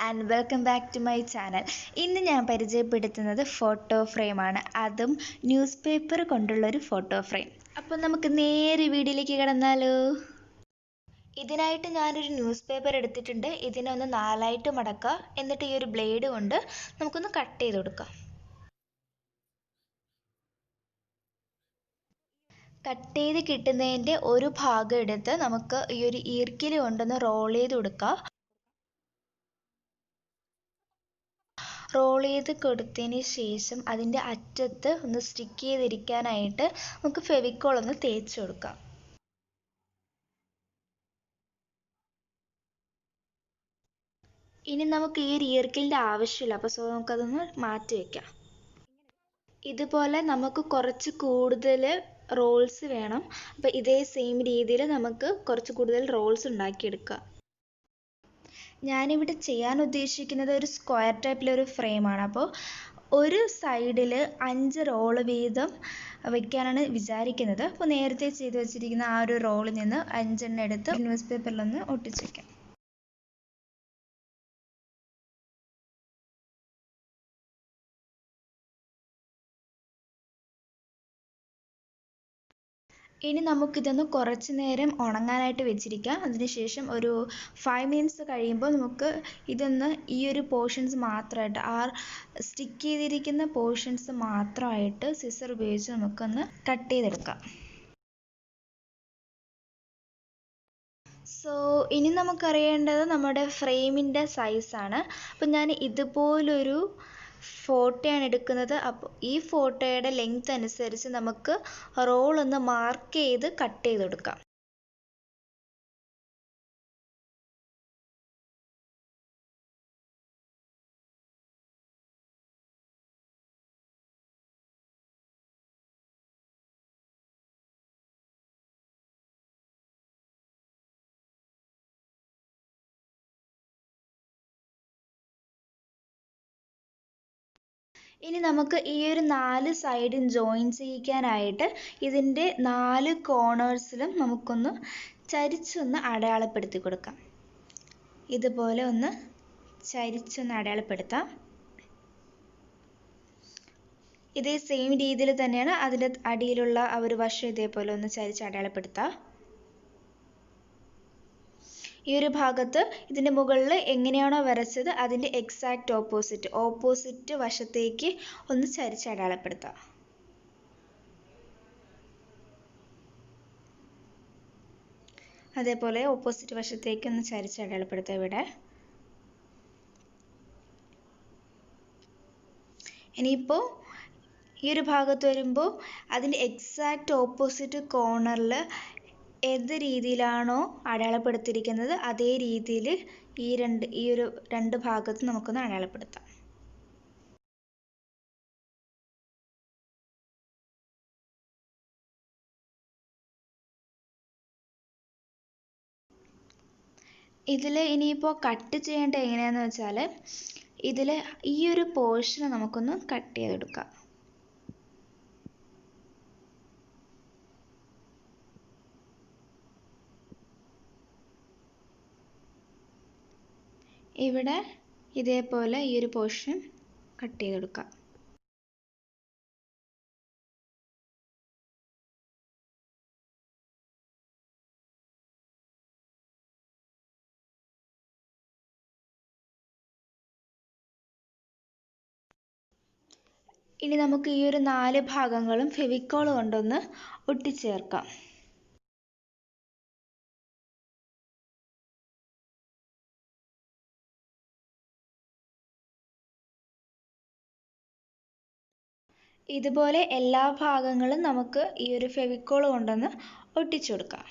And welcome back to my channel. ഇന്ന് ഞാൻ പരിചയപ്പെടുത്തുന്നത് ഫോട്ടോ ഫ്രെയിമാണ്, അതും ന്യൂസ് പേപ്പർ കൊണ്ടുള്ളൊരു ഫോട്ടോ ഫ്രെയിം. അപ്പോൾ നമുക്ക് നേരെ വീഡിയോയിലേക്ക് കിടന്നാലോ. ഇതിനായിട്ട് ഞാനൊരു ന്യൂസ് പേപ്പർ എടുത്തിട്ടുണ്ട്. ഇതിനെ ഒന്ന് നാലായിട്ട് മടക്കുക. എന്നിട്ട് ഈ ഒരു ബ്ലേഡ് കൊണ്ട് നമുക്കൊന്ന് കട്ട് ചെയ്ത് കൊടുക്കാം. കട്ട് ചെയ്ത് കിട്ടുന്നതിൻ്റെ ഒരു ഭാഗം എടുത്ത് നമുക്ക് ഈ ഒരു ഈർക്കിൽ കൊണ്ടൊന്ന് റോൾ ചെയ്ത് കൊടുക്കാം. റോൾ ചെയ്ത് കൊടുത്തതിന് ശേഷം അതിൻ്റെ അറ്റത്ത് ഒന്ന് സ്റ്റിക്ക് ചെയ്തിരിക്കാനായിട്ട് നമുക്ക് ഫെവിക്കോൾ ഒന്ന് തേച്ച് കൊടുക്കാം. ഇനി നമുക്ക് ഈ ഒരു ഈർക്കിലിൻ്റെ ആവശ്യമില്ല, അപ്പോൾ നമുക്കതൊന്ന് മാറ്റി വയ്ക്കാം. ഇതുപോലെ നമുക്ക് കുറച്ച് കൂടുതൽ റോൾസ് വേണം. അപ്പോൾ ഇതേ സെയിം രീതിയിൽ നമുക്ക് കുറച്ച് കൂടുതൽ റോൾസ് ഉണ്ടാക്കിയെടുക്കാം. ഞാനിവിടെ ചെയ്യാൻ ഉദ്ദേശിക്കുന്നത് ഒരു സ്ക്വയർ ടൈപ്പിലൊരു ഫ്രെയിമാണ്. അപ്പോൾ ഒരു സൈഡിൽ 5 റോള് വീതം വയ്ക്കാനാണ് വിചാരിക്കുന്നത്. അപ്പോൾ നേരത്തെ ചെയ്ത് വെച്ചിരിക്കുന്ന ആ ഒരു റോളിൽ നിന്ന് 5 എണ്ണം എടുത്ത് ന്യൂസ് പേപ്പറിലൊന്ന് ഒട്ടിച്ച് വയ്ക്കാം. ഇനി നമുക്കിതൊന്ന് കുറച്ച് നേരം ഉണങ്ങാനായിട്ട് വെച്ചിരിക്കാം. അതിനുശേഷം ഒരു 5 മിനിറ്റ്സ് കഴിയുമ്പോൾ നമുക്ക് ഇതൊന്ന് ഈ ഒരു പോർഷൻസ് മാത്രമായിട്ട് സ്റ്റിക്ക് ചെയ്തിരിക്കുന്ന പോർഷൻസ് മാത്രമായിട്ട് സിസർ ഉപയോഗിച്ച് നമുക്കൊന്ന് കട്ട് ചെയ്തെടുക്കാം. സോ ഇനി നമുക്കറിയേണ്ടത് നമ്മുടെ ഫ്രെയിമിൻ്റെ സൈസാണ്. അപ്പം ഞാൻ ഇതുപോലൊരു ഫോട്ടോയാണ് എടുക്കുന്നത്. അപ്പോൾ ഈ ഫോട്ടോയുടെ ലെങ്ത് അനുസരിച്ച് നമുക്ക് റോൾ ഒന്ന് മാർക്ക് ചെയ്ത് കട്ട് ചെയ്ത് കൊടുക്കാം. ഇനി നമുക്ക് ഈ ഒരു 4 സൈഡും ജോയിൻ ചെയ്യിക്കാനായിട്ട് ഇതിൻ്റെ 4 കോർണേഴ്സിലും നമുക്കൊന്ന് ചരിച്ചൊന്ന് അടയാളപ്പെടുത്തി കൊടുക്കാം. ഇതുപോലെ ഒന്ന് ചരിച്ചൊന്ന് അടയാളപ്പെടുത്താം. ഇതേ സെയിം രീതിയിൽ തന്നെയാണ് അതിൻ്റെ അടിയിലുള്ള ആ ഒരു വശം ഇതേപോലെ ഒന്ന് ചരിച്ച് അടയാളപ്പെടുത്താം. ഈ ഒരു ഭാഗത്ത് ഇതിൻ്റെ മുകളിൽ എങ്ങനെയാണോ വരച്ചത് അതിൻ്റെ എക്സാക്റ്റ് ഓപ്പോസിറ്റ് വശത്തേക്ക് ഒന്ന് ചരിച്ച് അടയാളപ്പെടുത്താം. അതേപോലെ ഓപ്പോസിറ്റ് വശത്തേക്ക് ഒന്ന് ചരിച്ച് അടയാളപ്പെടുത്താം. ഇവിടെ ഇനിയിപ്പോൾ ഈ ഒരു ഭാഗത്ത് വരുമ്പോൾ അതിൻ്റെ എക്സാക്റ്റ് ഓപ്പോസിറ്റ് കോർണറിൽ ഏത് രീതിയിലാണോ അടയാളപ്പെടുത്തിയിരിക്കുന്നത് അതേ രീതിയിൽ ഈ ഒരു രണ്ട് ഭാഗത്തും നമുക്കൊന്ന് അടയാളപ്പെടുത്താം. ഇതിൽ ഇനിയിപ്പോൾ കട്ട് ചെയ്യേണ്ടത് എങ്ങനെയാണെന്ന് വെച്ചാൽ ഇതിൽ ഈ ഒരു പോർഷൻ നമുക്കൊന്ന് കട്ട് ചെയ്തെടുക്കാം. ഇവിടെ ഇതേപോലെ ഈ ഒരു പോർഷൻ കട്ട് ചെയ്തെടുക്കാം. ഇനി നമുക്ക് ഈ ഒരു 4 ഭാഗങ്ങളും ഫെവിക്കോൾ കൊണ്ടൊന്ന് ഒട്ടിച്ചേർക്കാം. ഇതുപോലെ എല്ലാ ഭാഗങ്ങളും നമുക്ക് ഈ ഒരു ഫെവിക്കോൾ കൊണ്ടൊന്ന് ഒട്ടിച്ചു കൊടുക്കാം.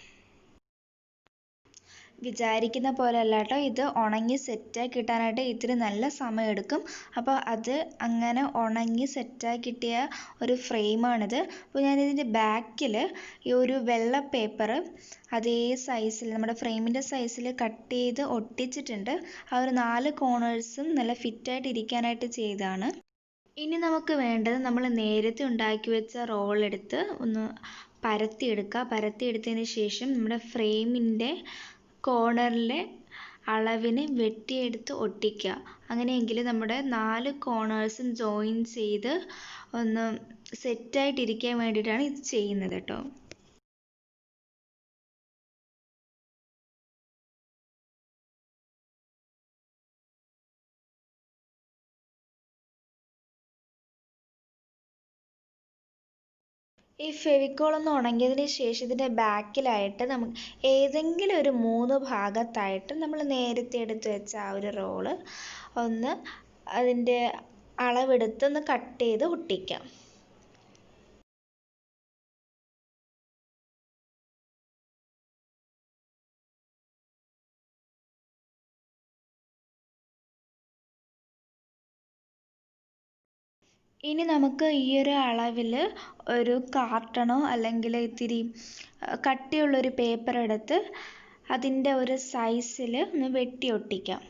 വിചാരിക്കുന്ന പോലെ അല്ല കേട്ടോ, ഇത് ഉണങ്ങി സെറ്റായി കിട്ടാനായിട്ട് ഇത്തിരി നല്ല സമയം എടുക്കും. അപ്പോൾ അത് അങ്ങനെ ഉണങ്ങി സെറ്റായി കിട്ടിയ ഒരു ഫ്രെയിമാണിത്. അപ്പോൾ ഞാനിതിൻ്റെ ബാക്കിൽ ഈ ഒരു വെള്ള പേപ്പർ അതേ സൈസിൽ നമ്മുടെ ഫ്രെയിമിൻ്റെ സൈസിൽ കട്ട് ചെയ്ത് ഒട്ടിച്ചിട്ടുണ്ട്. ആ ഒരു 4 കോർണേഴ്സും നല്ല ഫിറ്റായിട്ട് ഇരിക്കാനായിട്ട് ചെയ്തതാണ്. ഇനി നമുക്ക് വേണ്ടത് നമ്മൾ നേരത്തെ ഉണ്ടാക്കി വെച്ച റോൾ എടുത്ത് ഒന്ന് പരത്തിയെടുക്കുക. പരത്തിയെടുത്തതിന് ശേഷം നമ്മുടെ ഫ്രെയിമിൻ്റെ കോർണറിലെ അളവിന് വെട്ടിയെടുത്ത് ഒട്ടിക്കുക. അങ്ങനെയെങ്കിൽ നമ്മുടെ 4 കോർണേഴ്സും ജോയിൻ ചെയ്ത് ഒന്ന് സെറ്റായിട്ടിരിക്കാൻ വേണ്ടിയിട്ടാണ് ഇത് ചെയ്യുന്നത് കേട്ടോ. ഈ ഫെവിക്കോൾ ഒന്ന് ഉണങ്ങിയതിന് ശേഷം ഇതിൻ്റെ ബാക്കിലായിട്ട് നമുക്ക് ഏതെങ്കിലും ഒരു 3 ഭാഗത്തായിട്ട് നമ്മൾ നേരത്തെ എടുത്ത് വെച്ച ആ ഒരു റോള് ഒന്ന് അതിൻ്റെ അളവെടുത്ത് ഒന്ന് കട്ട് ചെയ്ത് ഒട്ടിക്കാം. ഇനി നമുക്ക് ഈ ഒരു അളവിൽ ഒരു കാർട്ടണോ അല്ലെങ്കിൽ ഇത്തിരി കട്ടിയുള്ളൊരു പേപ്പർ എടുത്ത് അതിൻ്റെ ഒരു സൈസിൽ ഒന്ന് വെട്ടി ഒട്ടിക്കാം.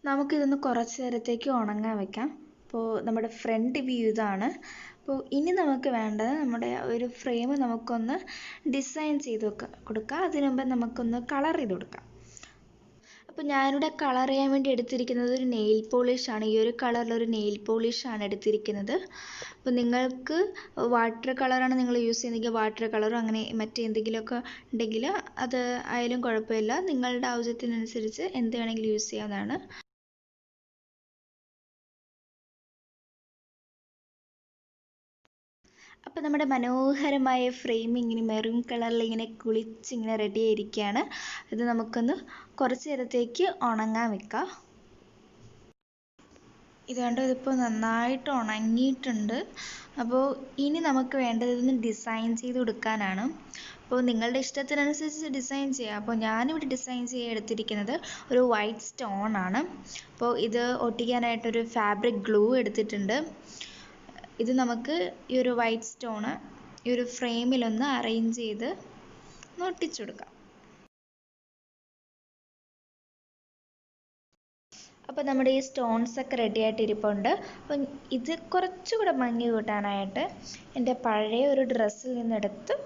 നമുക്കിതൊന്ന് കുറച്ച് നേരത്തേക്ക് ഉണങ്ങാൻ വെക്കാം. അപ്പോൾ നമ്മുടെ ഫ്രണ്ട് വ്യൂ ഇതാണ്. അപ്പോൾ ഇനി നമുക്ക് വേണ്ടത് നമ്മുടെ ഒരു ഫ്രെയിം നമുക്കൊന്ന് ഡിസൈൻ ചെയ്ത് കൊടുക്കാം. അതിനു മുമ്പ് നമുക്കൊന്ന് കളർ ചെയ്ത് കൊടുക്കാം. അപ്പോൾ ഞാനിവിടെ കളർ ചെയ്യാൻ വേണ്ടി എടുത്തിരിക്കുന്നത് ഒരു നെയിൽ പോളിഷാണ്. ഈ ഒരു കളറിലൊരു നെയിൽ പോളിഷാണ് എടുത്തിരിക്കുന്നത്. അപ്പോൾ നിങ്ങൾക്ക് വാട്ടർ കളറാണ് നിങ്ങൾ യൂസ് ചെയ്യുന്നതെങ്കിൽ വാട്ടർ കളറോ അങ്ങനെ മറ്റെന്തെങ്കിലുമൊക്കെ ഉണ്ടെങ്കിൽ അത് ആയാലും കുഴപ്പമില്ല. നിങ്ങളുടെ ആവശ്യത്തിനനുസരിച്ച് എന്ത് വേണമെങ്കിലും യൂസ് ചെയ്യാവുന്നതാണ്. അപ്പോൾ നമ്മുടെ മനോഹരമായ ഫ്രെയിം ഇങ്ങനെ മെറൂൺ കളറിൽ ഇങ്ങനെ കുളിച്ചിങ്ങനെ റെഡി ആയിരിക്കുകയാണ്. ഇത് നമുക്കൊന്ന് കുറച്ച് നേരത്തേക്ക് ഉണങ്ങാൻ വെക്കാം. ഇത് കണ്ടോ, ഇതിപ്പോൾ നന്നായിട്ട് ഉണങ്ങിയിട്ടുണ്ട്. അപ്പോൾ ഇനി നമുക്ക് വേണ്ടത് ഇതൊന്ന് ഡിസൈൻ ചെയ്ത് കൊടുക്കാനാണ്. അപ്പോൾ നിങ്ങളുടെ ഇഷ്ടത്തിനനുസരിച്ച് ഡിസൈൻ ചെയ്യാം. അപ്പോൾ ഞാനിവിടെ ഡിസൈൻ ചെയ്യാൻ എടുത്തിരിക്കുന്നത് ഒരു വൈറ്റ് സ്റ്റോൺ ആണ്. അപ്പോൾ ഇത് ഒട്ടിക്കാനായിട്ടൊരു ഫാബ്രിക് ഗ്ലൂ എടുത്തിട്ടുണ്ട്. ഇത് നമുക്ക് ഈ ഒരു വൈറ്റ് സ്റ്റോണ് ഈ ഒരു ഫ്രെയിമിലൊന്ന് അറേഞ്ച് ചെയ്ത് ഒട്ടിച്ചു കൊടുക്കാം. അപ്പോൾ നമ്മുടെ ഈ സ്റ്റോൺസ് ഒക്കെ റെഡി ആയിട്ട് ഇരിപ്പുണ്ട്. അപ്പം ഇത് കുറച്ചുകൂടെ ഭംഗി കൂട്ടാനായിട്ട് എൻ്റെ പഴയ ഒരു ഡ്രസ്സിൽ നിന്നെടുത്ത്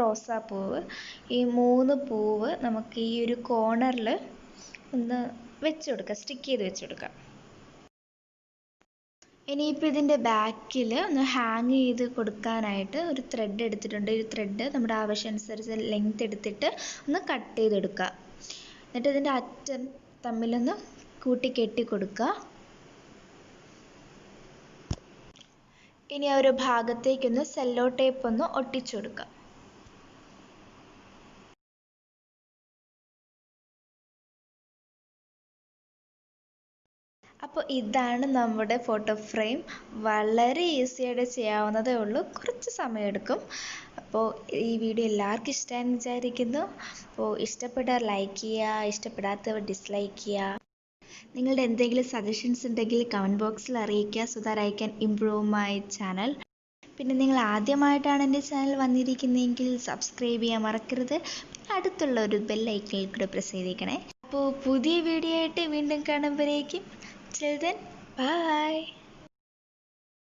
റോസാപ്പൂവ്, ഈ 3 പൂവ് നമുക്ക് ഈ ഒരു കോർണറിൽ ഒന്ന് വെച്ച് കൊടുക്കാം, സ്റ്റിക്ക് ചെയ്ത് വെച്ച് കൊടുക്കാം. ഇനിയിപ്പോൾ ഇതിൻ്റെ ബാക്കിൽ ഒന്ന് ഹാങ് ചെയ്ത് കൊടുക്കാനായിട്ട് ഒരു ത്രെഡ് എടുത്തിട്ടുണ്ട്. ഈ ത്രെഡ് നമ്മുടെ ആവശ്യമനുസരിച്ച് ലെങ്ത് എടുത്തിട്ട് ഒന്ന് കട്ട് ചെയ്തെടുക്കുക. എന്നിട്ട് ഇതിൻ്റെ അറ്റം തമ്മിലൊന്ന് കൂട്ടി കെട്ടി കൊടുക്കുക. ഇനി ആ ഒരു ഭാഗത്തേക്കൊന്ന് സെല്ലോ ടേപ്പ് ഒന്ന് ഒട്ടിച്ചു കൊടുക്കുക. അപ്പോൾ ഇതാണ് നമ്മുടെ ഫോട്ടോ ഫ്രെയിം. വളരെ ഈസിയായിട്ട് ചെയ്യാവുന്നതേ ഉള്ളൂ, കുറച്ച് സമയമെടുക്കും. അപ്പോൾ ഈ വീഡിയോ എല്ലാവർക്കും ഇഷ്ടമായെന്ന് വിചാരിക്കുന്നു. അപ്പോൾ ഇഷ്ടപ്പെട്ടാൽ ലൈക്ക് ചെയ്യുക, ഇഷ്ടപ്പെടാത്തവർ ഡിസ്ലൈക്ക് ചെയ്യുക. നിങ്ങളുടെ എന്തെങ്കിലും സജഷൻസ് ഉണ്ടെങ്കിൽ കമൻറ്റ് ബോക്സിൽ അറിയിക്കുക. So that I can improve my channel. പിന്നെ നിങ്ങൾ ആദ്യമായിട്ടാണ് എൻ്റെ ചാനൽ വന്നിരിക്കുന്നതെങ്കിൽ സബ്സ്ക്രൈബ് ചെയ്യാൻ മറക്കരുത്. അടുത്തുള്ള ഒരു ബെൽ ഐക്കണിൽ കൂടെ പ്രസ് ചെയ്തേക്കണേ. അപ്പോൾ പുതിയ വീഡിയോ ആയിട്ട് വീണ്ടും കാണുമ്പോഴേക്കും till then, bye.